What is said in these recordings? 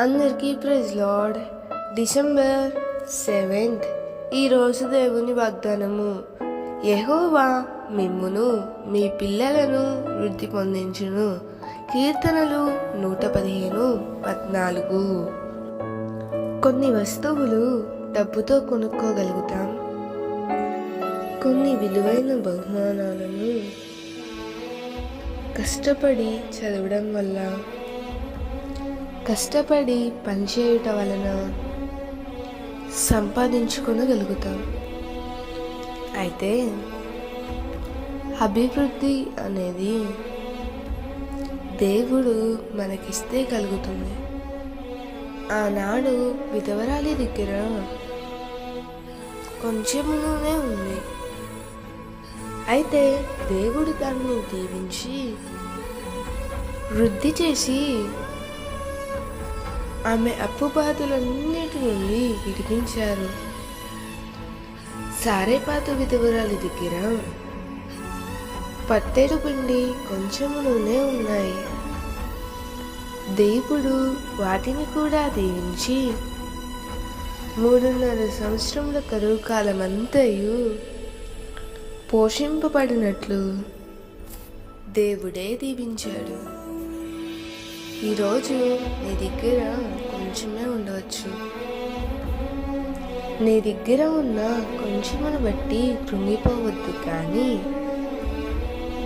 అందరికీ praise lord. December 7th ఈరోజు దేవుని వాగ్దానము. యెహోవా మిమ్మును మీ పిల్లలను వృద్ధి పొందించును. కీర్తనలు 115:14. కొన్ని వస్తువులు డబ్బుతో కొనుక్కోగలుగుతాం. కొన్ని విలువైన బహుమానాలను కష్టపడి చదవడం వల్ల, కష్టపడి పనిచేయుట వలన సంపాదించుకొనగలుగుతాం. అయితే అభివృద్ధి అనేది దేవుడు మనకిస్తే కలుగుతుంది. ఆనాడు విధవరాలి దగ్గర కొంచెమునే ఉంది. అయితే దేవుడు దాన్ని దీవించి వృద్ధి చేసి ఆమె అప్పు బాధలన్నిటి నుండి విడిపించారు. సారేపాతు విధవరాలి దగ్గర పత్తెడు పిండి కొంచెము నూనె ఉన్నాయి. దేవుడు వాటిని కూడా దీవించి 3.5 సంవత్సరముల కరువు కాలమంతయు పోషింపబడినట్లు దేవుడే దీవించాడు. ఈరోజు నీ దగ్గర కొంచెమే ఉండవచ్చు. నీ దగ్గర ఉన్న కొంచెమును బట్టి కృంగిపోవద్దు, కానీ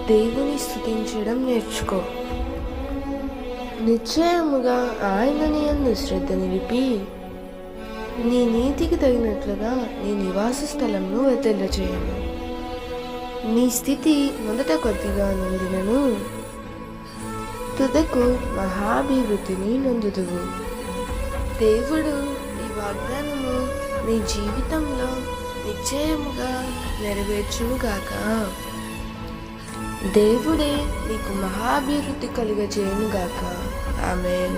దేవుని స్తుతించడం నేర్చుకో. నిశ్చయముగా ఆయన నీ యందు శ్రద్ధ నిలిపి నీ నీతికి తగినట్లుగా నీ నివాస స్థలంను వర్ధిల్లచేయను. నీ స్థితి మొదట కొద్దిగా నుండినను తుదకు మహాభివృద్ధిని నొందుదువు. దేవుడు ఈ వాగ్దానము నీ జీవితంలో నిశ్చయముగా నెరవేర్చునుగాక. దేవుడే నీకు మహాభివృద్ధి కలుగజేయునుగాక. ఆమేన్.